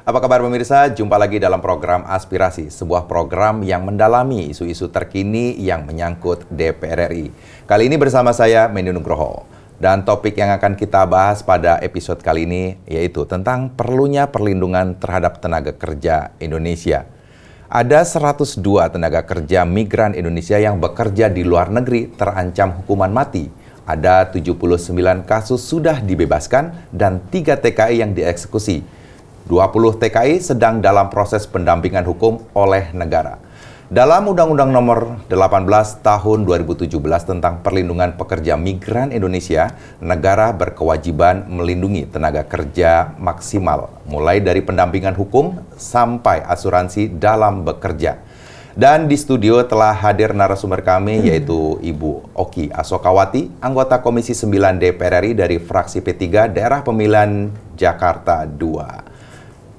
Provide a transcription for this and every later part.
Apa kabar pemirsa? Jumpa lagi dalam program Aspirasi, sebuah program yang mendalami isu-isu terkini yang menyangkut DPR RI. Kali ini bersama saya, Mendy Nugroho. Dan topik yang akan kita bahas pada episode kali ini yaitu tentang perlunya perlindungan terhadap tenaga kerja Indonesia. Ada 102 tenaga kerja migran Indonesia yang bekerja di luar negeri terancam hukuman mati. Ada 79 kasus sudah dibebaskan dan 3 TKI yang dieksekusi. 20 TKI sedang dalam proses pendampingan hukum oleh negara. Dalam Undang-Undang Nomor 18 Tahun 2017 tentang Perlindungan Pekerja Migran Indonesia, negara berkewajiban melindungi tenaga kerja maksimal, mulai dari pendampingan hukum sampai asuransi dalam bekerja. Dan di studio telah hadir narasumber kami yaitu Ibu Oki Asokawati, anggota Komisi 9 DPR RI dari fraksi P3 Daerah Pemilihan Jakarta II.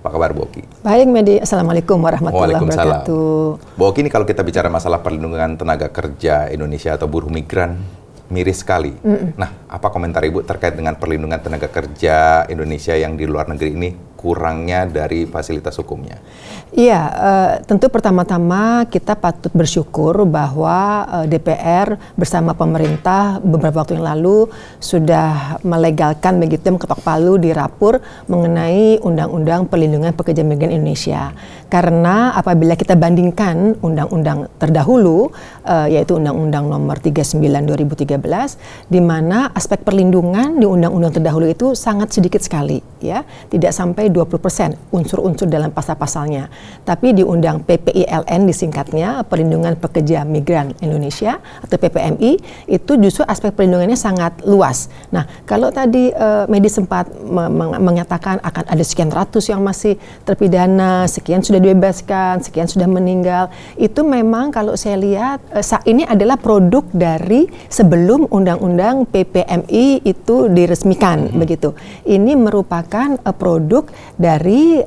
Apa kabar Bu Oki? Baik Mendy, Assalamualaikum warahmatullahi wabarakatuh. Bu Oki, ini kalau kita bicara masalah perlindungan tenaga kerja Indonesia atau buruh migran, miris sekali. Nah, apa komentar Ibu terkait dengan perlindungan tenaga kerja Indonesia yang di luar negeri ini kurangnya dari fasilitas hukumnya? Iya, tentu pertama-tama kita patut bersyukur bahwa DPR bersama pemerintah beberapa waktu yang lalu sudah melegalkan begitu, mengetok palu di Rapur mengenai Undang-Undang Perlindungan Pekerja Migran Indonesia. Karena apabila kita bandingkan undang-undang terdahulu, yaitu Undang-Undang Nomor 39 2013, di mana aspek perlindungan di undang-undang terdahulu itu sangat sedikit sekali, ya, tidak sampai 20% unsur-unsur dalam pasal-pasalnya. Tapi di Undang PPILN disingkatnya, Perlindungan Pekerja Migran Indonesia atau PPMI, itu justru aspek perlindungannya sangat luas. Nah, kalau tadi Mendy sempat mengatakan akan ada sekian ratus yang masih terpidana, sekian sudah dibebaskan, sekian sudah meninggal, itu memang kalau saya lihat ini adalah produk dari sebelum Undang-Undang PPMI itu diresmikan, begitu. Ini merupakan produk dari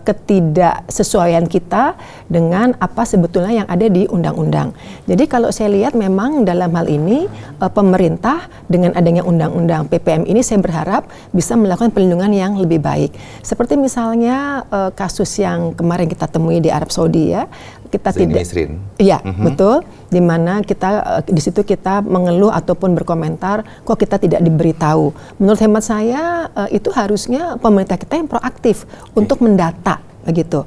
ketidaksesuaian kita dengan apa sebetulnya yang ada di undang-undang. Jadi kalau saya lihat memang dalam hal ini pemerintah dengan adanya undang-undang PPM ini saya berharap bisa melakukan perlindungan yang lebih baik. Seperti misalnya kasus yang kemarin kita temui di Arab Saudi, ya. Kita betul, di mana kita di situ kita mengeluh ataupun berkomentar kok kita tidak diberitahu. Menurut hemat saya itu harusnya pemerintah kita yang proaktif untuk mendata begitu,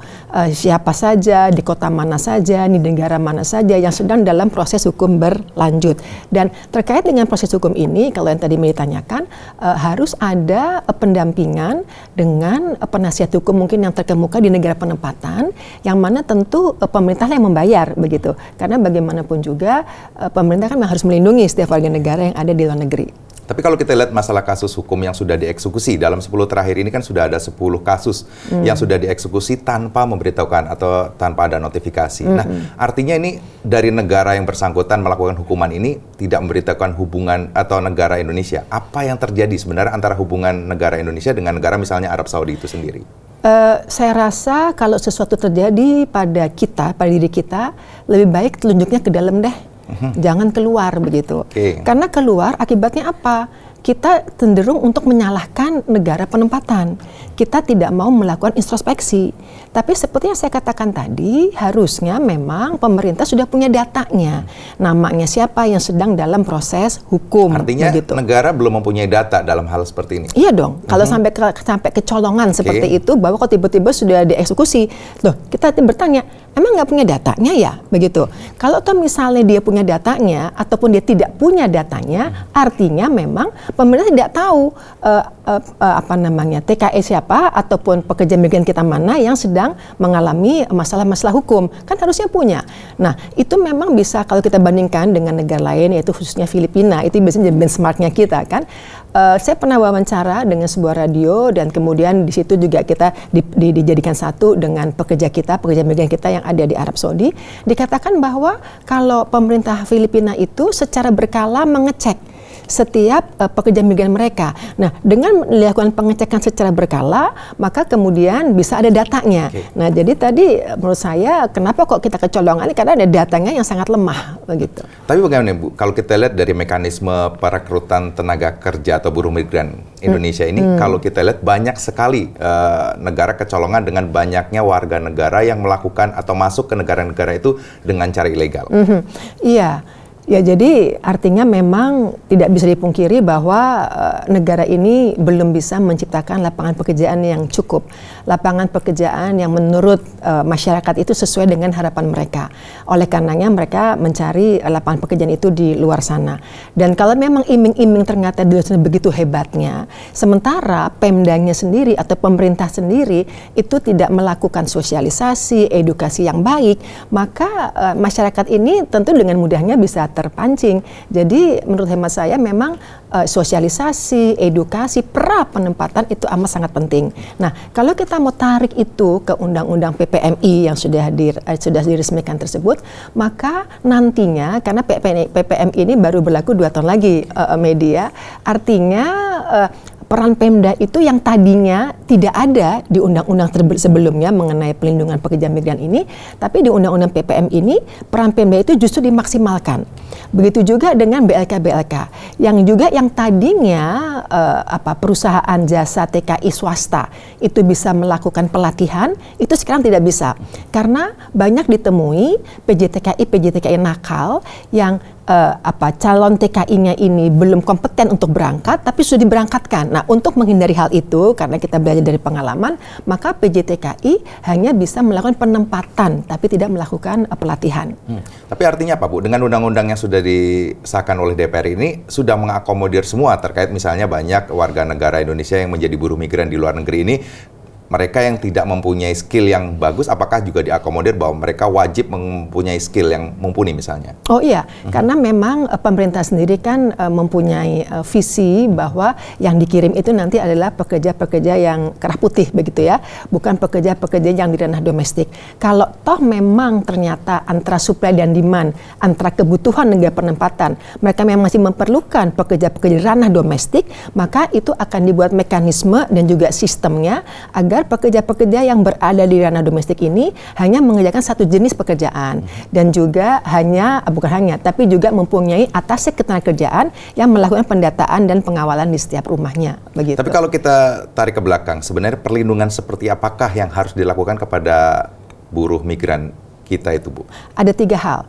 siapa saja, di kota mana saja, di negara mana saja yang sedang dalam proses hukum berlanjut. Dan terkait dengan proses hukum ini, kalau yang tadi ditanyakan, harus ada pendampingan dengan penasihat hukum mungkin yang terkemuka di negara penempatan, yang mana tentu pemerintah yang membayar begitu. Karena bagaimanapun juga pemerintah kan harus melindungi setiap warga negara yang ada di luar negeri. Tapi kalau kita lihat masalah kasus hukum yang sudah dieksekusi, dalam 10 terakhir ini kan sudah ada 10 kasus yang sudah dieksekusi tanpa memberitahukan atau tanpa ada notifikasi. Nah, artinya ini dari negara yang bersangkutan melakukan hukuman ini tidak memberitahukan hubungan atau negara Indonesia. Apa yang terjadi sebenarnya antara hubungan negara Indonesia dengan negara misalnya Arab Saudi itu sendiri? Saya rasa kalau sesuatu terjadi pada kita, pada diri kita, lebih baik telunjuknya ke dalam deh. Jangan keluar begitu. Karena keluar akibatnya apa? Kita cenderung untuk menyalahkan negara penempatan. Kita tidak mau melakukan introspeksi. Tapi seperti yang saya katakan tadi, harusnya memang pemerintah sudah punya datanya. Namanya siapa yang sedang dalam proses hukum. Artinya begitu. Negara belum mempunyai data dalam hal seperti ini? Iya dong. Kalau sampai kecolongan seperti itu, bahwa kok tiba-tiba sudah dieksekusi. Loh, kita bertanya, emang nggak punya datanya ya? Begitu. Kalau toh misalnya dia punya datanya, ataupun dia tidak punya datanya, artinya memang pemerintah tidak tahu TKI siapa ataupun pekerja migran kita mana yang sedang mengalami masalah-masalah hukum. Kan harusnya punya. Nah, itu memang bisa kalau kita bandingkan dengan negara lain, yaitu khususnya Filipina, itu biasanya benchmarknya kita kan. Saya pernah wawancara dengan sebuah radio dan kemudian di situ juga kita dijadikan satu dengan pekerja migran kita yang ada di Arab Saudi. Dikatakan bahwa kalau pemerintah Filipina itu secara berkala mengecek setiap pekerja migran mereka. Nah, dengan melakukan pengecekan secara berkala, maka kemudian bisa ada datanya. Nah, jadi tadi menurut saya kenapa kok kita kecolongan, karena ada datanya yang sangat lemah begitu. Tapi bagaimana Bu, kalau kita lihat dari mekanisme perekrutan tenaga kerja atau buruh migran Indonesia ini, kalau kita lihat banyak sekali negara kecolongan dengan banyaknya warga negara yang melakukan atau masuk ke negara-negara itu dengan cara ilegal. Iya. Ya, jadi artinya memang tidak bisa dipungkiri bahwa negara ini belum bisa menciptakan lapangan pekerjaan yang cukup. Lapangan pekerjaan yang menurut masyarakat itu sesuai dengan harapan mereka. Oleh karenanya mereka mencari lapangan pekerjaan itu di luar sana. Dan kalau memang iming-iming ternyata begitu hebatnya, sementara Pemdanya sendiri atau pemerintah sendiri itu tidak melakukan sosialisasi, edukasi yang baik, maka masyarakat ini tentu dengan mudahnya bisa terpancing. Jadi menurut hemat saya memang sosialisasi, edukasi, pra penempatan itu amat sangat penting. Nah, kalau kita mau tarik itu ke undang-undang PPMI yang sudah diresmikan tersebut, maka nantinya karena PPMI ini baru berlaku 2 tahun lagi, media, artinya peran Pemda itu yang tadinya tidak ada di undang-undang sebelumnya mengenai pelindungan pekerja migran ini, tapi di undang-undang PPM ini peran Pemda itu justru dimaksimalkan. Begitu juga dengan BLK yang tadinya perusahaan jasa TKI swasta itu bisa melakukan pelatihan, itu sekarang tidak bisa karena banyak ditemui PJTKI nakal yang calon TKI-nya ini belum kompeten untuk berangkat, tapi sudah diberangkatkan. Nah, untuk menghindari hal itu, karena kita belajar dari pengalaman, maka PJTKI hanya bisa melakukan penempatan, tapi tidak melakukan pelatihan. Tapi artinya apa, Bu? Dengan undang-undang yang sudah disahkan oleh DPR ini, sudah mengakomodir semua terkait misalnya banyak warga negara Indonesia yang menjadi buruh migran di luar negeri ini, mereka yang tidak mempunyai skill yang bagus, apakah juga diakomodir bahwa mereka wajib mempunyai skill yang mumpuni misalnya? Oh iya, karena memang pemerintah sendiri kan mempunyai visi bahwa yang dikirim itu nanti adalah pekerja-pekerja yang kerah putih begitu ya, bukan pekerja-pekerja yang di ranah domestik. Kalau toh memang ternyata antara supply dan demand, antara kebutuhan negara penempatan, mereka memang masih memerlukan pekerja-pekerja di ranah domestik, maka itu akan dibuat mekanisme dan juga sistemnya agar pekerja-pekerja yang berada di ranah domestik ini hanya mengerjakan satu jenis pekerjaan dan juga tapi juga mempunyai atas ketenagakerjaan yang melakukan pendataan dan pengawalan di setiap rumahnya begitu. Tapi kalau kita tarik ke belakang, sebenarnya perlindungan seperti apakah yang harus dilakukan kepada buruh migran kita itu, Bu? Ada 3 hal.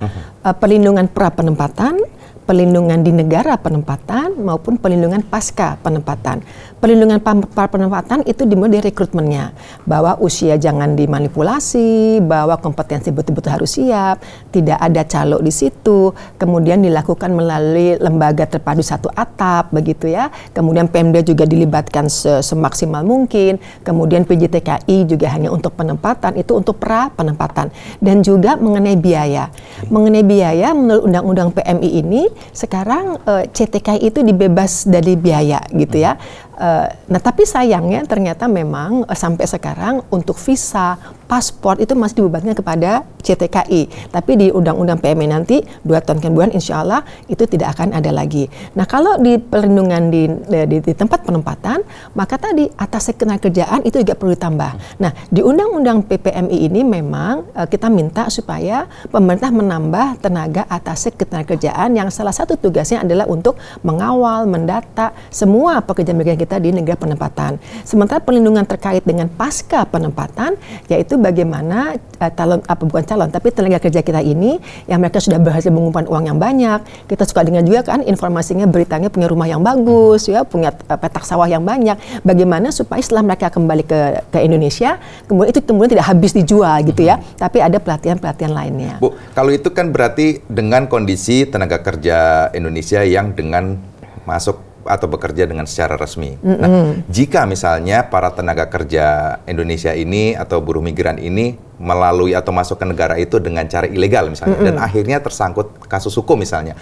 Perlindungan pra penempatan, perlindungan di negara penempatan maupun perlindungan pasca penempatan. Perlindungan pra penempatan itu dimulai dari rekrutmennya, bahwa usia jangan dimanipulasi, bahwa kompetensi betul-betul harus siap, tidak ada calo di situ, kemudian dilakukan melalui lembaga terpadu satu atap begitu ya. Kemudian Pemda juga dilibatkan semaksimal mungkin. Kemudian PJTKI juga hanya untuk penempatan, itu untuk pra penempatan. Dan juga mengenai biaya. Mengenai biaya menurut Undang-Undang PMI ini sekarang CTKI itu dibebas dari biaya gitu ya. Nah, tapi sayangnya ternyata memang sampai sekarang untuk visa, paspor itu masih dibebankan kepada CTKI. Tapi di Undang-Undang PMI nanti 2 tahun kemudian insya Allah itu tidak akan ada lagi. Nah, kalau di perlindungan di tempat penempatan, maka tadi atas ketenagakerjaan itu juga perlu ditambah. Nah, di Undang-Undang PPMI ini memang kita minta supaya pemerintah menambah tenaga atas ketenagakerjaan yang salah satu tugasnya adalah untuk mengawal, mendata semua pekerja migran kita di negara penempatan. Sementara perlindungan terkait dengan pasca penempatan, yaitu bagaimana tapi tenaga kerja kita ini yang mereka sudah berhasil mengumpulkan uang yang banyak. Kita suka dengar juga kan informasinya, beritanya punya rumah yang bagus, ya, punya petak sawah yang banyak. Bagaimana supaya setelah mereka kembali ke Indonesia, kemudian itu tidak habis dijual gitu ya, tapi ada pelatihan-pelatihan lainnya. Bu, kalau itu kan berarti dengan kondisi tenaga kerja Indonesia yang dengan masuk atau bekerja dengan secara resmi. Nah, jika misalnya para tenaga kerja Indonesia ini atau buruh migran ini melalui atau masuk ke negara itu dengan cara ilegal misalnya, dan akhirnya tersangkut kasus hukum misalnya,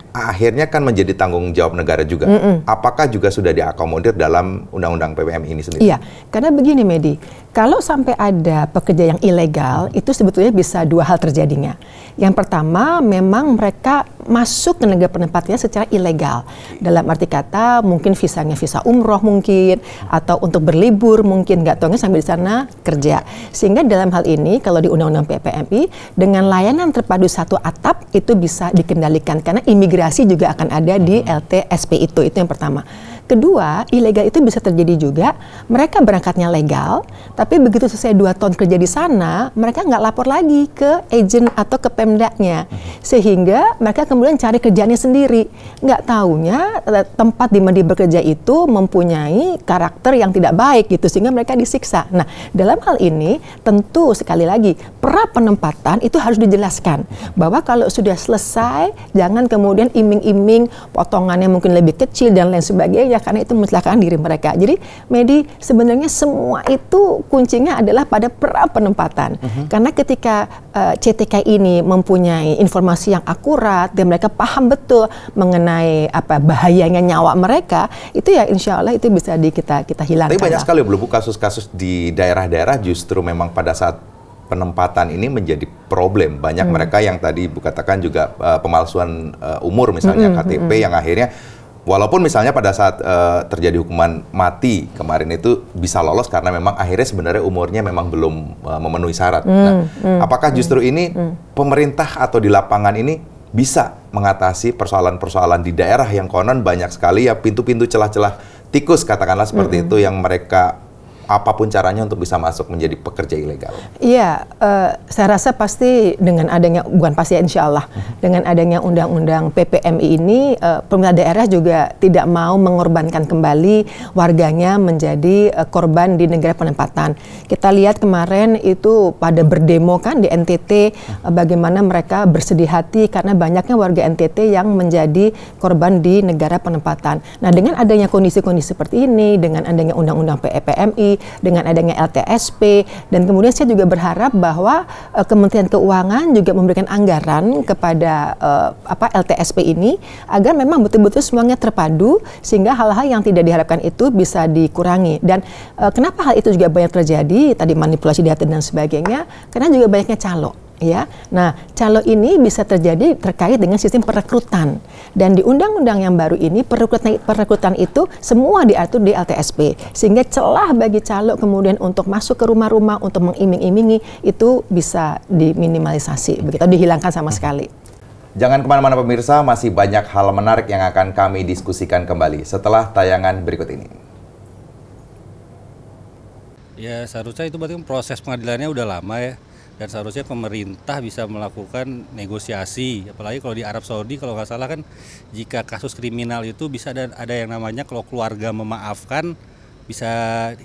akhirnya kan menjadi tanggung jawab negara juga. Apakah juga sudah diakomodir dalam Undang-Undang PPMI ini sendiri? Iya, karena begini Medi, kalau sampai ada pekerja yang ilegal, itu sebetulnya bisa dua hal terjadinya. Yang pertama, memang mereka masuk ke negara penempatnya secara ilegal. Dalam arti kata, mungkin visanya visa umroh mungkin, atau untuk berlibur mungkin, nggak tahunya sambil di sana kerja. Sehingga dalam hal ini, kalau di Undang-Undang PPMI, dengan layanan terpadu satu atap, itu bisa dikendalikan. Karena imigrasi juga akan ada di LTSP itu yang pertama. Kedua, ilegal itu bisa terjadi juga, mereka berangkatnya legal, tapi begitu selesai 2 tahun kerja di sana, mereka nggak lapor lagi ke agen atau ke Pemdanya. Sehingga mereka kemudian cari kerjaannya sendiri. Nggak taunya tempat di mana dia bekerja itu mempunyai karakter yang tidak baik gitu, sehingga mereka disiksa. Nah, dalam hal ini tentu sekali lagi, pra penempatan itu harus dijelaskan. Bahwa kalau sudah selesai, jangan kemudian iming-iming potongannya mungkin lebih kecil dan lain sebagainya, karena itu mencelakaan diri mereka. Jadi, Medi, sebenarnya semua itu kuncinya adalah pada pra penempatan. Karena ketika CTK ini mempunyai informasi yang akurat dan mereka paham betul mengenai apa bahayanya nyawa mereka, itu ya insya Allah itu bisa kita hilangkan. Tapi banyak sekali belum kasus-kasus di daerah-daerah justru memang pada saat penempatan ini menjadi problem. Banyak mereka yang tadi Ibu katakan juga pemalsuan umur misalnya KTP yang akhirnya walaupun misalnya pada saat terjadi hukuman mati kemarin itu bisa lolos karena memang akhirnya sebenarnya umurnya memang belum memenuhi syarat. Apakah justru ini pemerintah atau di lapangan ini bisa mengatasi persoalan-persoalan di daerah yang konon banyak sekali ya pintu-pintu celah-celah tikus katakanlah seperti itu yang mereka apapun caranya untuk bisa masuk menjadi pekerja ilegal? Iya, saya rasa pasti dengan adanya, bukan pasti insya Allah, dengan adanya undang-undang PPMI ini, pemerintah daerah juga tidak mau mengorbankan kembali warganya menjadi korban di negara penempatan. Kita lihat kemarin itu pada berdemo kan di NTT, bagaimana mereka bersedih hati karena banyaknya warga NTT yang menjadi korban di negara penempatan. Nah, dengan adanya kondisi-kondisi seperti ini, dengan adanya undang-undang PPMI, dengan adanya LTSP, dan kemudian saya juga berharap bahwa Kementerian Keuangan juga memberikan anggaran kepada LTSP ini agar memang betul-betul semuanya terpadu sehingga hal-hal yang tidak diharapkan itu bisa dikurangi. Dan kenapa hal itu juga banyak terjadi, tadi manipulasi data dan sebagainya, karena juga banyaknya calo. Ya, nah calo ini bisa terjadi terkait dengan sistem perekrutan, dan di undang-undang yang baru ini perekrutan itu semua diatur di LTSP sehingga celah bagi calo kemudian untuk masuk ke rumah-rumah untuk mengiming-imingi itu bisa diminimalisasi, begitu dihilangkan sama sekali. Jangan kemana-mana pemirsa, masih banyak hal menarik yang akan kami diskusikan kembali setelah tayangan berikut ini. Ya seharusnya itu berarti proses pengadilannya udah lama ya. Dan seharusnya pemerintah bisa melakukan negosiasi, apalagi kalau di Arab Saudi kalau nggak salah kan jika kasus kriminal itu bisa ada yang namanya kalau keluarga memaafkan bisa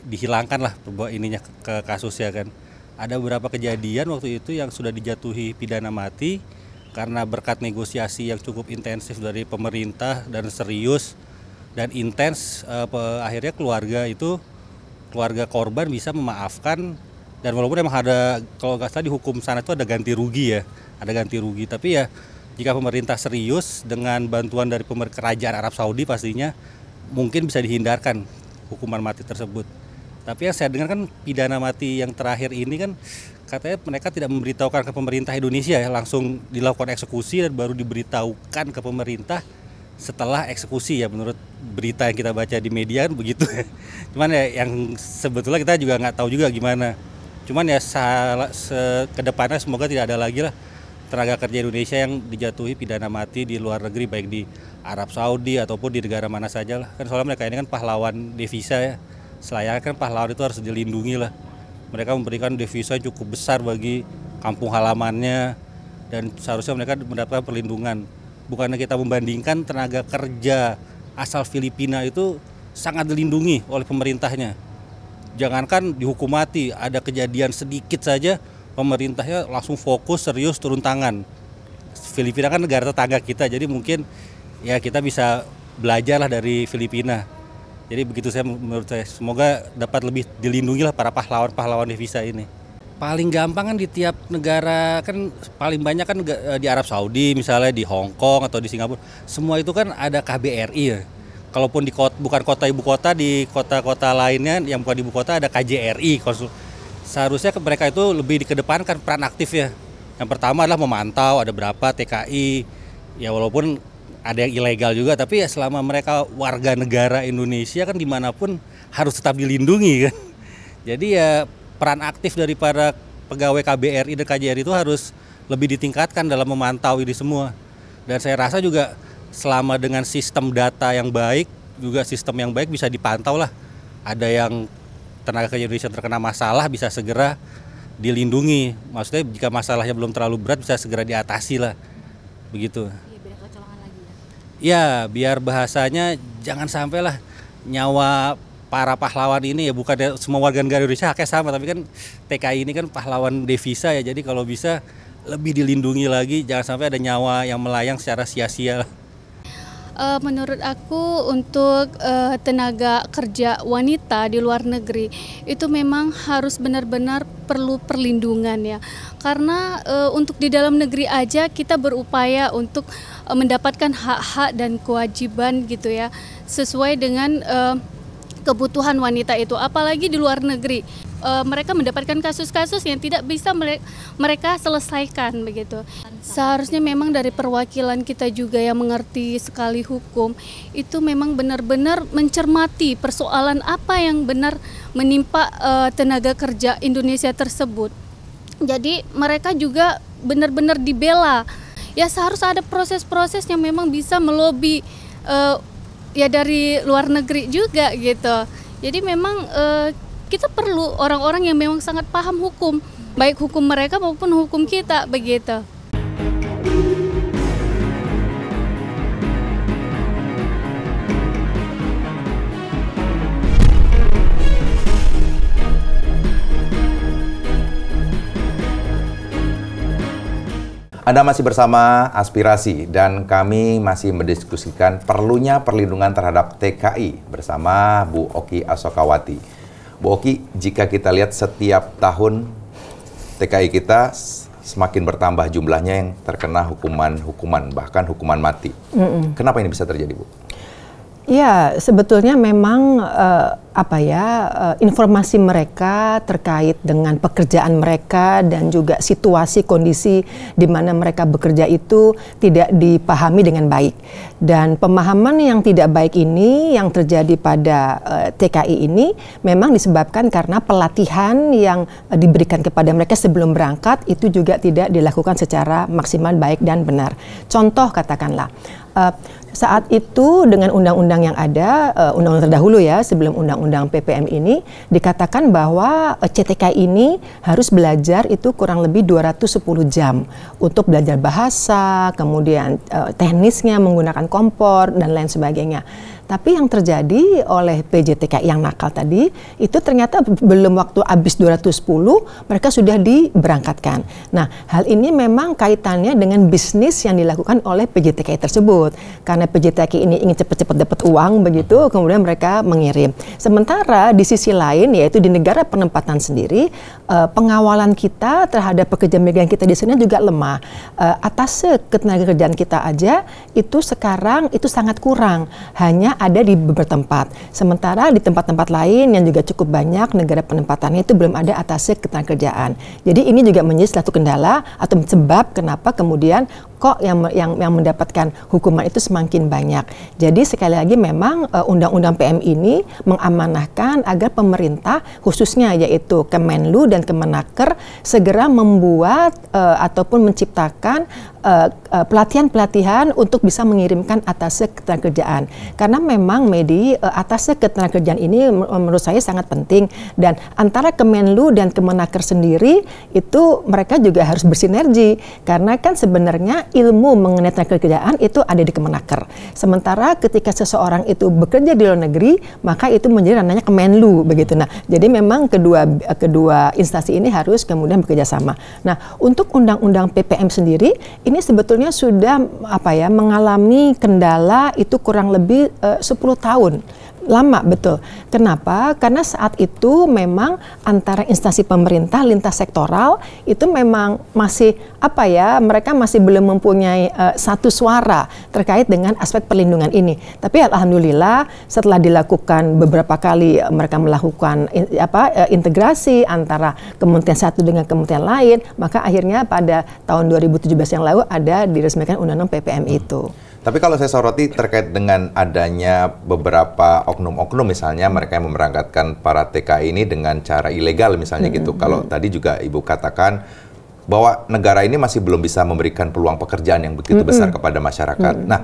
dihilangkan lah ininya ke kasusnya kan. Ada beberapa kejadian waktu itu yang sudah dijatuhi pidana mati karena berkat negosiasi yang cukup intensif dari pemerintah dan serius dan intens, akhirnya keluarga korban bisa memaafkan. Dan walaupun emang ada, kalau nggak salah di hukum sana itu ada ganti rugi ya, ada ganti rugi. Tapi ya jika pemerintah serius dengan bantuan dari kerajaan Arab Saudi pastinya mungkin bisa dihindarkan hukuman mati tersebut. Tapi yang saya dengar kan pidana mati yang terakhir ini kan katanya mereka tidak memberitahukan ke pemerintah Indonesia ya, langsung dilakukan eksekusi dan baru diberitahukan ke pemerintah setelah eksekusi ya, menurut berita yang kita baca di media kan begitu. Cuman ya yang sebetulnya kita juga nggak tahu juga gimana. Cuman ya kedepannya semoga tidak ada lagi lah tenaga kerja Indonesia yang dijatuhi pidana mati di luar negeri, baik di Arab Saudi ataupun di negara mana saja lah. Kan soalnya mereka ini kan pahlawan devisa ya, selayaknya kan pahlawan itu harus dilindungi lah. Mereka memberikan devisa yang cukup besar bagi kampung halamannya dan seharusnya mereka mendapatkan perlindungan. Bukannya kita membandingkan tenaga kerja asal Filipina itu sangat dilindungi oleh pemerintahnya. Jangankan dihukum mati, ada kejadian sedikit saja pemerintahnya langsung fokus, serius, turun tangan. Filipina kan negara tetangga kita, jadi mungkin ya kita bisa belajar lah dari Filipina. Jadi begitu menurut saya, semoga dapat lebih dilindungi lah para pahlawan-pahlawan devisa ini. paling gampang kan di tiap negara kan paling banyak kan di Arab Saudi misalnya, di Hong Kong atau di Singapura, semua itu kan ada KBRI ya. Kalaupun di kota, bukan kota ibu kota, di kota-kota lainnya yang bukan di ibu kota ada KJRI. Seharusnya mereka itu lebih dikedepankan peran aktif ya. Yang pertama adalah memantau ada berapa TKI, ya walaupun ada yang ilegal juga, tapi ya selama mereka warga negara Indonesia kan dimanapun harus tetap dilindungi kan. Jadi ya peran aktif daripada pegawai KBRI dan KJRI itu harus lebih ditingkatkan dalam memantau ini semua. Dan saya rasa juga selama dengan sistem data yang baik, juga sistem yang baik bisa dipantau lah. Ada yang tenaga kerja Indonesia terkena masalah bisa segera dilindungi. Maksudnya jika masalahnya belum terlalu berat bisa segera diatasi lah. Begitu. Iya, biar kecolongan lagi ya. Ya, biar bahasanya jangan sampailah nyawa para pahlawan ini ya, bukan semua warga negara Indonesia haknya sama, tapi kan TKI ini kan pahlawan devisa ya. Jadi kalau bisa lebih dilindungi lagi, jangan sampai ada nyawa yang melayang secara sia-sia lah. Menurut aku untuk tenaga kerja wanita di luar negeri itu memang harus benar-benar perlu perlindungan ya, karena untuk di dalam negeri aja kita berupaya untuk mendapatkan hak-hak dan kewajiban gitu ya, sesuai dengan kebutuhan wanita itu, apalagi di luar negeri. Mereka mendapatkan kasus-kasus yang tidak bisa mereka selesaikan begitu. Seharusnya memang dari perwakilan kita juga yang mengerti sekali hukum itu memang benar-benar mencermati persoalan apa yang benar menimpa tenaga kerja Indonesia tersebut. Jadi mereka juga benar-benar dibela. Ya seharusnya ada proses-proses yang memang bisa melobi ya dari luar negeri juga gitu. Jadi memang kita perlu orang-orang yang memang sangat paham hukum, baik hukum mereka maupun hukum kita begitu. Anda masih bersama Aspirasi dan kami masih mendiskusikan perlunya perlindungan terhadap TKI bersama Bu Oki Asokawati. Bu Oki, jika kita lihat setiap tahun TKI kita semakin bertambah jumlahnya yang terkena hukuman bahkan hukuman mati. Kenapa ini bisa terjadi, Bu? Ya, sebetulnya memang informasi mereka terkait dengan pekerjaan mereka dan juga situasi kondisi di mana mereka bekerja itu tidak dipahami dengan baik. Dan pemahaman yang tidak baik ini yang terjadi pada TKI ini memang disebabkan karena pelatihan yang diberikan kepada mereka sebelum berangkat itu juga tidak dilakukan secara maksimal baik dan benar. Contoh katakanlah, saat itu dengan undang-undang yang ada, undang-undang terdahulu ya, sebelum undang-undang PPM ini, dikatakan bahwa CTK ini harus belajar itu kurang lebih 210 jam untuk belajar bahasa, kemudian teknisnya menggunakan kompor, dan lain sebagainya. Tapi yang terjadi oleh PJTK yang nakal tadi, itu ternyata belum waktu habis 210, mereka sudah diberangkatkan. Nah, hal ini memang kaitannya dengan bisnis yang dilakukan oleh PJTK tersebut. Karena PJTK ini ingin cepat-cepat dapat uang, begitu, kemudian mereka mengirim. Sementara di sisi lain, yaitu di negara penempatan sendiri, pengawalan kita terhadap pekerja migran kita di sana juga lemah. Atase ketenagakerjaan kita aja, itu sekarang itu sangat kurang. Hanya ada di beberapa tempat. Sementara di tempat-tempat lain yang juga cukup banyak negara penempatannya itu belum ada atase ketenagakerjaan. Jadi ini juga menjadi satu kendala atau sebab kenapa kemudian kok yang mendapatkan hukuman itu semakin banyak. Jadi sekali lagi memang undang-undang PM ini mengamanahkan agar pemerintah khususnya yaitu Kemenlu dan Kemenaker segera membuat ataupun menciptakan pelatihan-pelatihan untuk bisa mengirimkan atase ketenagakerjaan. Karena memang atase ketenagakerjaan ini menurut saya sangat penting, dan antara Kemenlu dan Kemenaker sendiri itu mereka juga harus bersinergi, karena kan sebenarnya ilmu mengenai tenagakerjaan itu ada di Kemenaker. Sementara ketika seseorang itu bekerja di luar negeri, maka itu menjadi ranahnya Kemenlu begitu. Nah, jadi memang kedua instansi ini harus kemudian bekerja sama. Nah, untuk undang-undang PPM sendiri ini sebetulnya sudah mengalami kendala itu kurang lebih 10 tahun Lama, betul. Kenapa? Karena saat itu memang antara instansi pemerintah lintas sektoral itu memang masih mereka masih belum mempunyai satu suara terkait dengan aspek perlindungan ini. Tapi alhamdulillah setelah dilakukan beberapa kali mereka melakukan integrasi antara kementerian satu dengan kementerian lain, maka akhirnya pada tahun 2017 yang lalu ada diresmikan Undang-Undang PPM itu. Tapi kalau saya soroti terkait dengan adanya beberapa oknum-oknum, misalnya mereka yang memberangkatkan para TKI ini dengan cara ilegal misalnya gitu. Kalau tadi juga Ibu katakan bahwa negara ini masih belum bisa memberikan peluang pekerjaan yang begitu besar kepada masyarakat. Nah,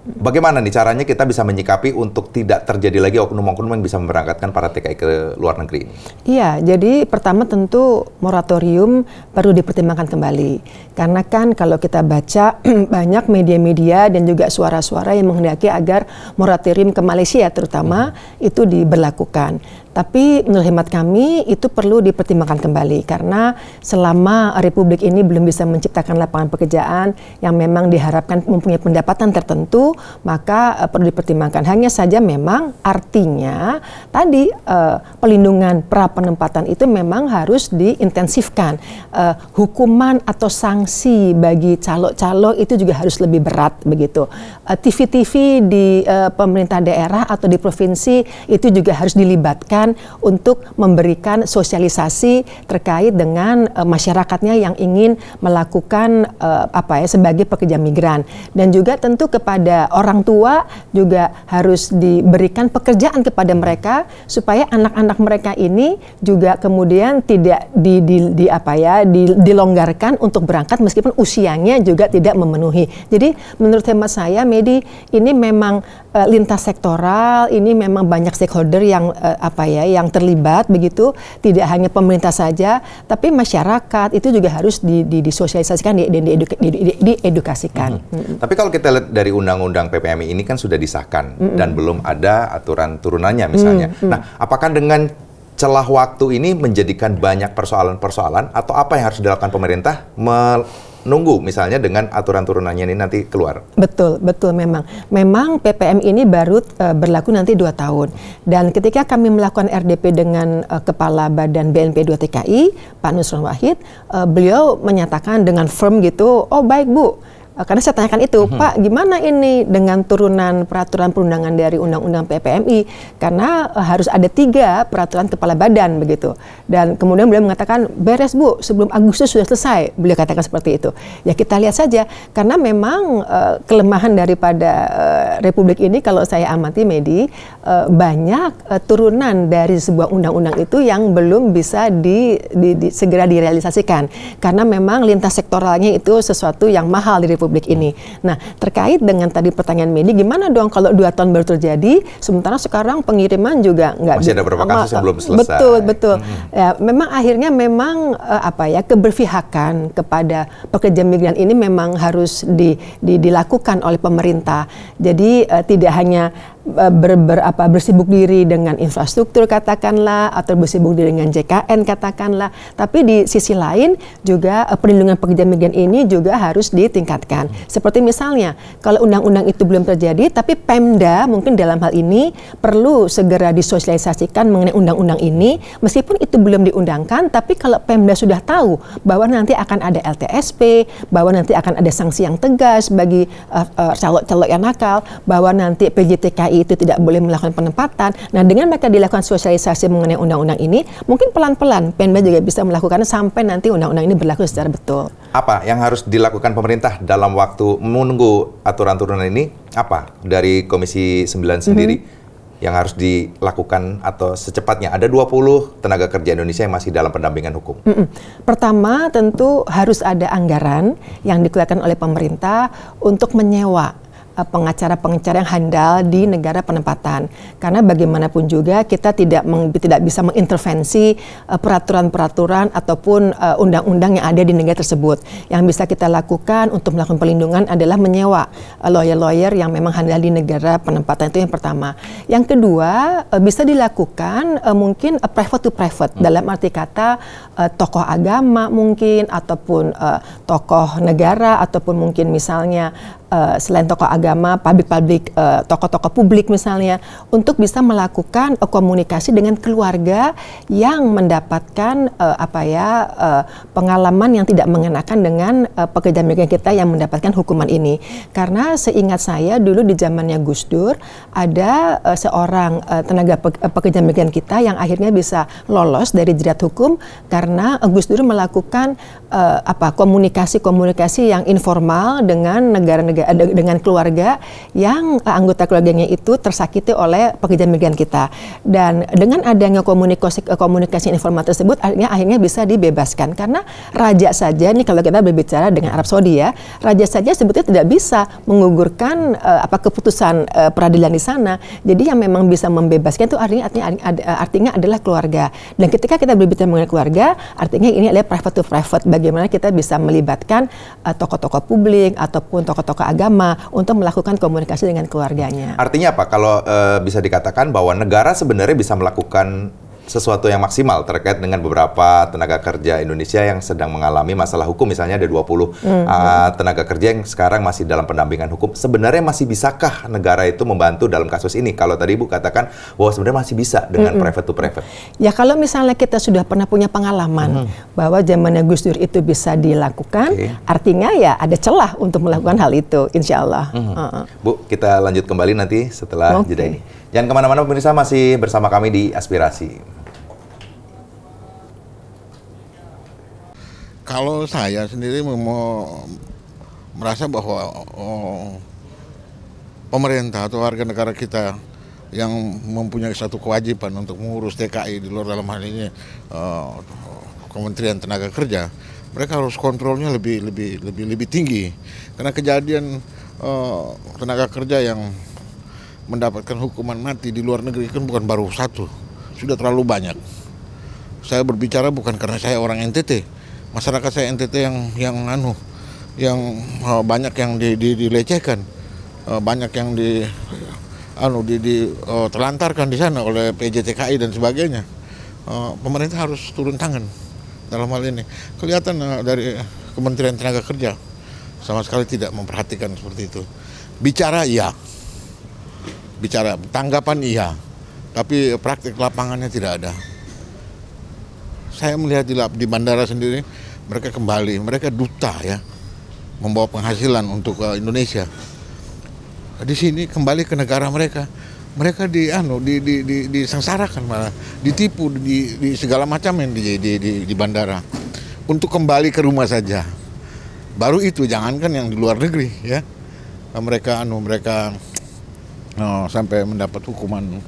bagaimana nih caranya kita bisa menyikapi untuk tidak terjadi lagi oknum-oknum yang bisa memberangkatkan para TKI ke luar negeri? Iya, jadi pertama tentu moratorium perlu dipertimbangkan kembali. Karena kan kalau kita baca banyak media-media dan juga suara-suara yang menghendaki agar moratorium ke Malaysia terutama itu diberlakukan. Tapi menurut hemat kami itu perlu dipertimbangkan kembali karena selama Republik ini belum bisa menciptakan lapangan pekerjaan yang memang diharapkan mempunyai pendapatan tertentu, maka perlu dipertimbangkan. Hanya saja memang artinya tadi pelindungan pra penempatan itu memang harus diintensifkan. Hukuman atau sanksi bagi calo-calo itu juga harus lebih berat begitu. TV-TV di pemerintah daerah atau di provinsi itu juga harus dilibatkan untuk memberikan sosialisasi terkait dengan masyarakatnya yang ingin melakukan sebagai pekerja migran, dan juga tentu kepada orang tua juga harus diberikan pekerjaan kepada mereka supaya anak-anak mereka ini juga kemudian tidak dilonggarkan untuk berangkat meskipun usianya juga tidak memenuhi. Jadi menurut hemat saya, Medi, ini memang lintas sektoral, ini memang banyak stakeholder yang yang terlibat begitu, tidak hanya pemerintah saja, tapi masyarakat itu juga harus disosialisasikan dan diedukasikan. Tapi kalau kita lihat dari undang-undang PPMI ini kan sudah disahkan dan belum ada aturan turunannya misalnya. Nah, apakah dengan celah waktu ini menjadikan banyak persoalan-persoalan atau apa yang harus dilakukan pemerintah menunggu misalnya dengan aturan turunannya ini nanti keluar? Betul memang. Memang PPM ini baru berlaku nanti 2 tahun. Dan ketika kami melakukan RDP dengan Kepala Badan BNP 2 TKI, Pak Nusron Wahid, beliau menyatakan dengan firm gitu, oh baik Bu. Karena saya tanyakan itu, Pak, gimana ini dengan turunan peraturan perundangan dari Undang-Undang PPMI? Karena harus ada 3 peraturan kepala badan begitu. Dan kemudian beliau mengatakan, beres Bu, sebelum Agustus sudah selesai. Beliau katakan seperti itu. Ya kita lihat saja, karena memang kelemahan daripada Republik ini kalau saya amati, Medi, banyak turunan dari sebuah undang-undang itu yang belum bisa segera direalisasikan. Karena memang lintas sektoralnya itu sesuatu yang mahal di Republik ini. Nah, terkait dengan tadi pertanyaan Medi, gimana dong kalau 2 tahun baru terjadi, sementara sekarang pengiriman juga nggak masih ada beberapa kasus yang belum selesai. Betul. Ya, memang akhirnya memang keberpihakan kepada pekerja migran ini memang harus dilakukan oleh pemerintah. Jadi tidak hanya bersibuk diri dengan infrastruktur katakanlah, atau bersibuk diri dengan JKN katakanlah, tapi di sisi lain juga perlindungan pekerja migran ini juga harus ditingkatkan. Seperti misalnya kalau undang-undang itu belum terjadi, tapi Pemda mungkin dalam hal ini perlu segera disosialisasikan mengenai undang-undang ini, meskipun itu belum diundangkan, tapi kalau Pemda sudah tahu bahwa nanti akan ada LTSP, bahwa nanti akan ada sanksi yang tegas bagi calo-calo yang nakal, bahwa nanti PJTKI itu tidak boleh melakukan penempatan. Nah, dengan mereka dilakukan sosialisasi mengenai undang-undang ini, mungkin pelan-pelan Pemda juga bisa melakukan sampai nanti undang-undang ini berlaku secara betul. Apa yang harus dilakukan pemerintah dalam waktu menunggu aturan turunan ini? Apa dari Komisi 9 sendiri yang harus dilakukan atau secepatnya? Ada 20 tenaga kerja Indonesia yang masih dalam pendampingan hukum. Pertama, tentu harus ada anggaran yang dikeluarkan oleh pemerintah untuk menyewa pengacara-pengacara yang handal di negara penempatan. Karena bagaimanapun juga kita tidak bisa mengintervensi peraturan-peraturan ataupun undang-undang yang ada di negara tersebut. Yang bisa kita lakukan untuk melakukan perlindungan adalah menyewa lawyer-lawyer yang memang handal di negara penempatan. Itu yang pertama. Yang kedua, bisa dilakukan mungkin private to private, dalam arti kata tokoh agama mungkin, ataupun tokoh negara, ataupun mungkin misalnya selain tokoh agama, tokoh-tokoh publik misalnya, untuk bisa melakukan komunikasi dengan keluarga yang mendapatkan pengalaman yang tidak mengenakan dengan pekerja migran kita yang mendapatkan hukuman ini. Karena seingat saya dulu di zamannya Gus Dur ada seorang tenaga pekerja migran kita yang akhirnya bisa lolos dari jerat hukum karena Gus Dur melakukan komunikasi yang informal dengan dengan keluarga yang anggota keluarganya itu tersakiti oleh pekerja migran kita, dan dengan adanya komunikasi informal tersebut akhirnya bisa dibebaskan. Karena raja saja nih, kalau kita berbicara dengan Arab Saudi ya, raja saja sebetulnya tidak bisa menggugurkan keputusan peradilan di sana. Jadi yang memang bisa membebaskan itu artinya adalah keluarga. Dan ketika kita berbicara mengenai keluarga, artinya ini adalah private to private. Bagaimana kita bisa melibatkan tokoh-tokoh publik ataupun tokoh-tokoh agama untuk melakukan komunikasi dengan keluarganya. Artinya apa? Kalau bisa dikatakan bahwa negara sebenarnya bisa melakukan sesuatu yang maksimal terkait dengan beberapa tenaga kerja Indonesia yang sedang mengalami masalah hukum. Misalnya ada 20 tenaga kerja yang sekarang masih dalam pendampingan hukum. Sebenarnya masih bisakah negara itu membantu dalam kasus ini? Kalau tadi Ibu katakan bahwa sebenarnya masih bisa dengan private to private. Ya, kalau misalnya kita sudah pernah punya pengalaman bahwa zamannya Gus Dur itu bisa dilakukan, artinya ya ada celah untuk melakukan hal itu, insya Allah. Bu, kita lanjut kembali nanti setelah jeda ini. Jangan kemana-mana pemirsa, masih bersama kami di Aspirasi. Kalau saya sendiri merasa bahwa pemerintah atau warga negara kita yang mempunyai satu kewajiban untuk mengurus TKI di luar, dalam hal ini Kementerian Tenaga Kerja, mereka harus kontrolnya lebih tinggi. Karena kejadian tenaga kerja yang mendapatkan hukuman mati di luar negeri kan bukan baru satu, sudah terlalu banyak. Saya berbicara bukan karena saya orang NTT. Masyarakat saya NTT yang banyak yang dilecehkan, banyak yang terlantarkan di sana oleh PJTKI dan sebagainya. Pemerintah harus turun tangan dalam hal ini. Kelihatan dari Kementerian Tenaga Kerja sama sekali tidak memperhatikan seperti itu. Bicara iya, bicara tanggapan iya, tapi praktik lapangannya tidak ada. Saya melihat di bandara sendiri, mereka kembali, mereka duta ya, membawa penghasilan untuk Indonesia. Di sini kembali ke negara mereka, mereka disengsarakan malah, ditipu di segala macam yang di bandara. Untuk kembali ke rumah saja, baru itu, jangankan yang di luar negeri ya, mereka sampai mendapat hukuman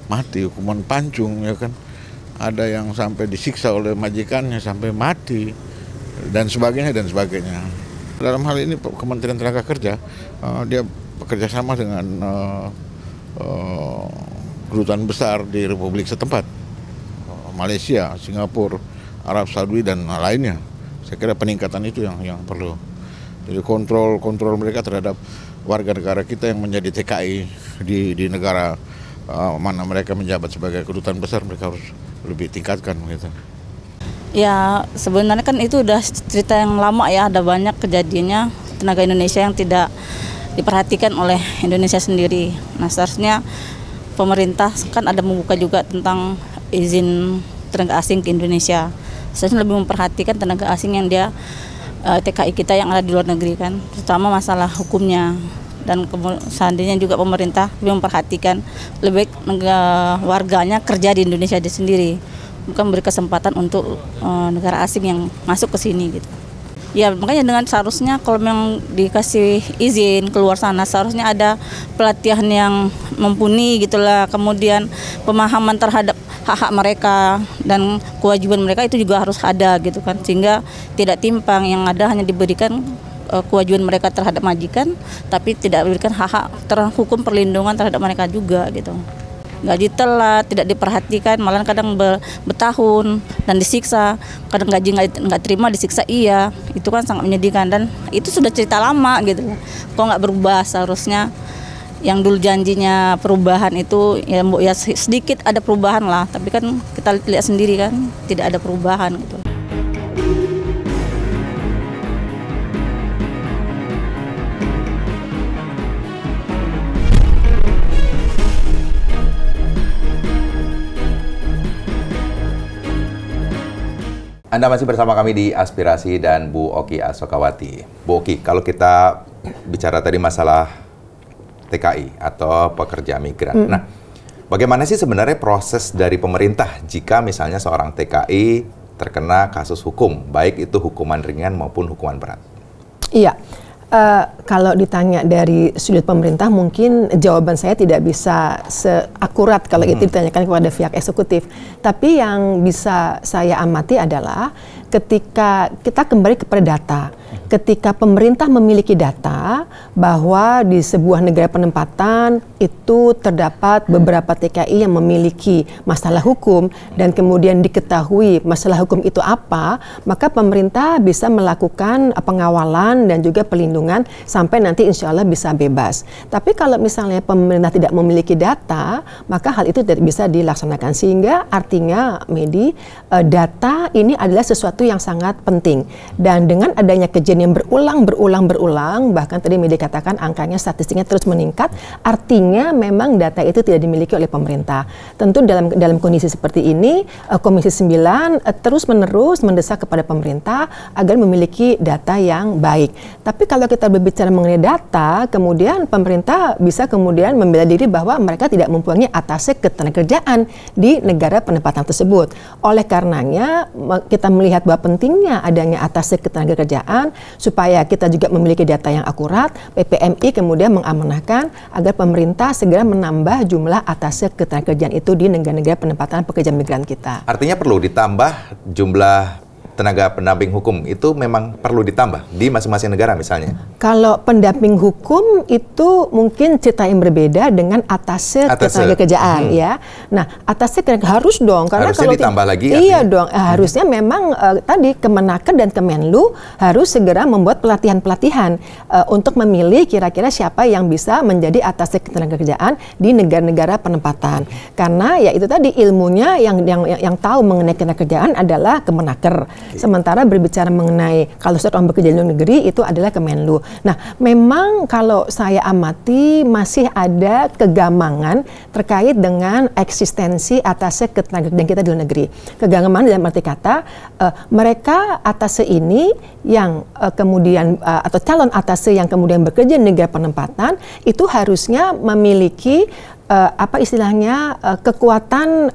mati, hukuman pancung ya kan. Ada yang sampai disiksa oleh majikannya sampai mati dan sebagainya dan sebagainya. Dalam hal ini Kementerian Tenaga Kerja dia bekerja sama dengan kedutaan besar di Republik setempat, Malaysia, Singapura, Arab Saudi dan lainnya. Saya kira peningkatan itu yang perlu. Jadi kontrol mereka terhadap warga negara kita yang menjadi TKI di negara mana mereka menjabat sebagai kedutaan besar, mereka harus lebih tingkatkan gitu. Ya, sebenarnya kan itu udah cerita yang lama ya, ada banyak kejadiannya tenaga Indonesia yang tidak diperhatikan oleh Indonesia sendiri. Nah, seharusnya pemerintah kan ada membuka juga tentang izin tenaga asing ke Indonesia. Seharusnya lebih memperhatikan tenaga asing yang dia TKI kita yang ada di luar negeri kan, terutama masalah hukumnya. Dan seandainya juga pemerintah lebih memperhatikan lebih baik warganya kerja di Indonesia sendiri, bukan beri kesempatan untuk negara asing yang masuk ke sini gitu. Ya makanya dengan seharusnya kalau memang dikasih izin keluar sana, seharusnya ada pelatihan yang mumpuni gitulah, kemudian pemahaman terhadap hak-hak mereka dan kewajiban mereka itu juga harus ada gitu kan, sehingga tidak timpang, yang ada hanya diberikan kewajiban mereka terhadap majikan, tapi tidak diberikan hak-hak hukum perlindungan terhadap mereka juga gitu. Gaji telat, tidak diperhatikan, malah kadang bertahun dan disiksa, kadang gaji nggak terima disiksa iya, itu kan sangat menyedihkan dan itu sudah cerita lama gitu. Kok nggak berubah? Seharusnya yang dulu janjinya perubahan itu ya sedikit ada perubahan lah, tapi kan kita lihat sendiri kan tidak ada perubahan gitu. Anda masih bersama kami di Aspirasi dan Bu Oki Asokawati. Bu Oki, kalau kita bicara tadi masalah TKI atau pekerja migran. Nah, bagaimana sih sebenarnya proses dari pemerintah jika misalnya seorang TKI terkena kasus hukum, baik itu hukuman ringan maupun hukuman berat? Iya. Kalau ditanya dari sudut pemerintah, mungkin jawaban saya tidak bisa seakurat kalau itu ditanyakan kepada pihak eksekutif. Tapi yang bisa saya amati adalah ketika kita kembali kepada data. Ketika pemerintah memiliki data bahwa di sebuah negara penempatan itu terdapat beberapa TKI yang memiliki masalah hukum dan kemudian diketahui masalah hukum itu apa, maka pemerintah bisa melakukan pengawalan dan juga pelindungan sampai nanti insya Allah bisa bebas. Tapi kalau misalnya pemerintah tidak memiliki data, maka hal itu tidak bisa dilaksanakan. Sehingga artinya, Medi, data ini adalah sesuatu yang sangat penting. Dan dengan adanya kejadian yang berulang, bahkan tadi Medi katakan angkanya, statistiknya terus meningkat, artinya memang data itu tidak dimiliki oleh pemerintah. Tentu dalam kondisi seperti ini, Komisi 9 terus-menerus mendesak kepada pemerintah agar memiliki data yang baik. Tapi kalau kita berbicara mengenai data, kemudian pemerintah bisa kemudian membela diri bahwa mereka tidak mempunyai atase ketenagakerjaan di negara penempatan tersebut. Oleh karenanya, kita melihat bahwa pentingnya adanya atase ketenagakerjaan supaya kita juga memiliki data yang akurat. PPMI kemudian mengamanahkan agar pemerintah segera menambah jumlah atase ketenagakerjaan itu di negara-negara penempatan pekerja migran kita. Artinya perlu ditambah jumlah tenaga pendamping hukum, itu memang perlu ditambah di masing-masing negara misalnya? Kalau pendamping hukum itu mungkin cerita yang berbeda dengan atase ketenagakerjaan ya. Nah, atase harus dong, karena harusnya kalau ditambah lagi. Iya dong, harusnya memang tadi Kemenaker dan Kemenlu harus segera membuat pelatihan-pelatihan untuk memilih kira-kira siapa yang bisa menjadi atase ketenagakerjaan di negara-negara penempatan. Karena ya itu tadi ilmunya yang tahu mengenai ketenagakerjaan adalah Kemenaker. Sementara berbicara mengenai kalau seorang bekerja di luar negeri itu adalah Kemenlu. Nah, memang kalau saya amati masih ada kegamangan terkait dengan eksistensi atase ketenagakerjaan kita di luar negeri. Kegamangan dalam arti kata mereka atase ini yang kemudian atau calon atase yang kemudian bekerja di negara penempatan itu harusnya memiliki apa istilahnya kekuatan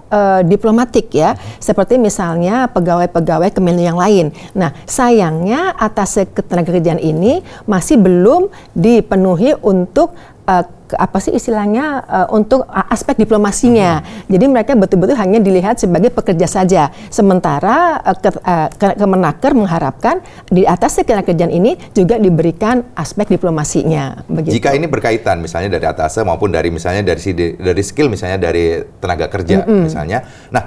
diplomatik ya, seperti misalnya pegawai-pegawai Kemenlu yang lain. Nah, sayangnya atase ketenagakerjaan ini masih belum dipenuhi untuk apa sih istilahnya untuk aspek diplomasinya. Jadi mereka betul-betul hanya dilihat sebagai pekerja saja. Sementara Kemenaker mengharapkan di atas ketenagakerjaan ini juga diberikan aspek diplomasinya. Begitu. Jika ini berkaitan misalnya dari atase maupun dari misalnya dari skill misalnya dari tenaga kerja misalnya. Nah,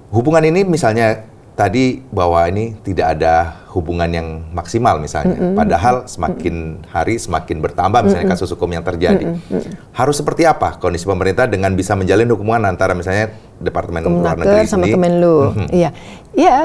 hubungan ini misalnya tadi bahwa ini tidak ada hubungan yang maksimal misalnya, padahal semakin hari semakin bertambah misalnya kasus hukum yang terjadi. Harus seperti apa kondisi pemerintah dengan bisa menjalin hubungan antara misalnya Departemen Luar Negeri sama Kemenlu? Iya,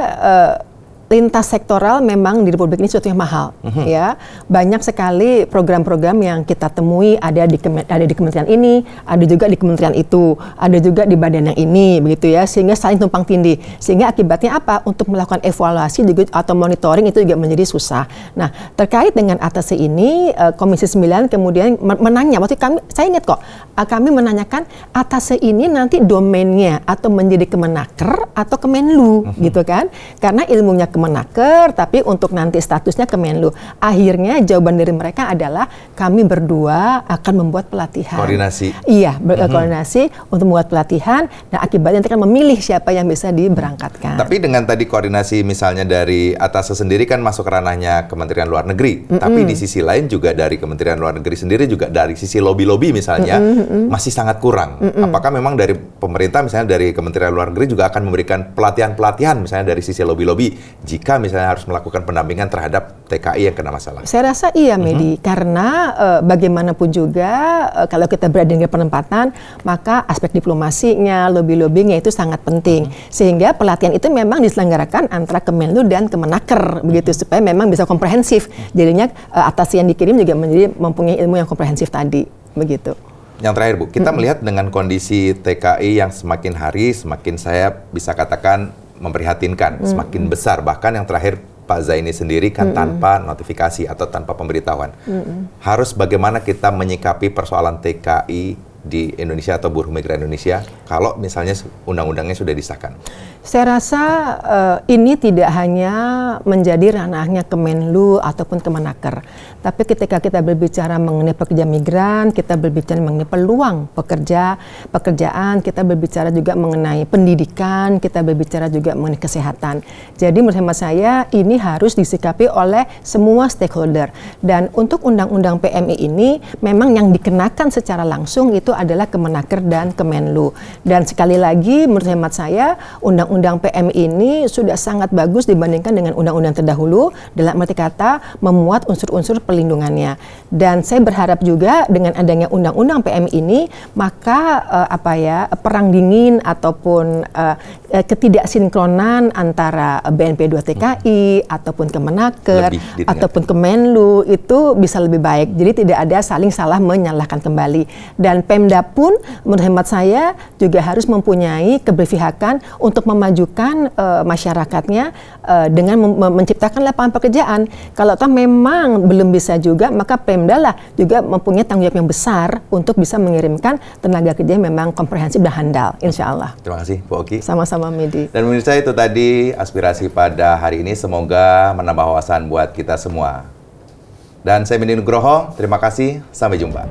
lintas sektoral memang di Republik ini sesuatu yang mahal, ya. Banyak sekali program-program yang kita temui ada di kementerian ini, ada juga di kementerian itu, ada juga di badan yang ini, begitu ya. Sehingga saling tumpang tindih. Sehingga akibatnya apa? Untuk melakukan evaluasi juga atau monitoring itu juga menjadi susah. Nah, terkait dengan atase ini, Komisi 9 kemudian menanya. Waktu saya ingat kok, kami menanyakan atase ini nanti domainnya atau menjadi Kemenaker atau Kemenlu, gitu kan? Karena ilmunya Kemenaker, tapi untuk nanti statusnya Kemenlu. Akhirnya jawaban dari mereka adalah kami berdua akan membuat pelatihan. Koordinasi. Iya, berkoordinasi untuk membuat pelatihan dan akibatnya nanti kan memilih siapa yang bisa diberangkatkan. Tapi dengan tadi koordinasi misalnya dari atase sendiri kan masuk ranahnya Kementerian Luar Negeri. Tapi di sisi lain juga dari Kementerian Luar Negeri sendiri juga dari sisi lobby-lobby misalnya masih sangat kurang. Apakah memang dari pemerintah misalnya dari Kementerian Luar Negeri juga akan memberikan pelatihan-pelatihan misalnya dari sisi lobby-lobby jika misalnya harus melakukan pendampingan terhadap TKI yang kena masalah? Saya rasa iya, Medi, karena bagaimanapun juga kalau kita berada di penempatan, maka aspek diplomasinya, lobby-lobbynya itu sangat penting. Sehingga pelatihan itu memang diselenggarakan antara Kemenlu dan Kemenaker, begitu, supaya memang bisa komprehensif. Jadinya atase yang dikirim juga mempunyai ilmu yang komprehensif tadi, begitu. Yang terakhir, Bu, kita melihat dengan kondisi TKI yang semakin hari semakin saya bisa katakan memprihatinkan, semakin besar. Bahkan yang terakhir Pak Zaini sendiri kan tanpa notifikasi atau tanpa pemberitahuan. Harus bagaimana kita menyikapi persoalan TKI di Indonesia atau buruh migran Indonesia kalau misalnya undang-undangnya sudah disahkan? Saya rasa ini tidak hanya menjadi ranahnya Kemenlu ataupun Kemenaker, tapi ketika kita berbicara mengenai pekerja migran, kita berbicara mengenai peluang pekerjaan, kita berbicara juga mengenai pendidikan, kita berbicara juga mengenai kesehatan. Jadi menurut hemat saya ini harus disikapi oleh semua stakeholder. Dan untuk undang-undang PMI ini memang yang dikenakan secara langsung itu adalah Kemenaker dan Kemenlu. Dan sekali lagi menurut hemat saya undang-undang PMI ini sudah sangat bagus dibandingkan dengan undang-undang terdahulu, dalam arti kata memuat unsur-unsur perlindungannya. Dan saya berharap juga dengan adanya undang-undang PMI ini maka perang dingin ataupun ketidaksinkronan antara BNP 2 TKI ataupun Kemenaker ataupun Kemenlu itu bisa lebih baik. Jadi tidak ada saling salah menyalahkan kembali. Dan Pemda pun menurut hemat saya juga harus mempunyai keberpihakan untuk memajukan masyarakatnya dengan menciptakan lapangan pekerjaan. Kalau toh memang belum bisa juga, maka Pemda lah juga mempunyai tanggung jawab yang besar untuk bisa mengirimkan tenaga kerja yang memang komprehensif dan handal, insya Allah. Terima kasih, Bu Oki. Sama-sama, Medi. Dan pemirsa, itu tadi aspirasi pada hari ini, semoga menambah wawasan buat kita semua. Dan saya Medi Nugroho, terima kasih, sampai jumpa.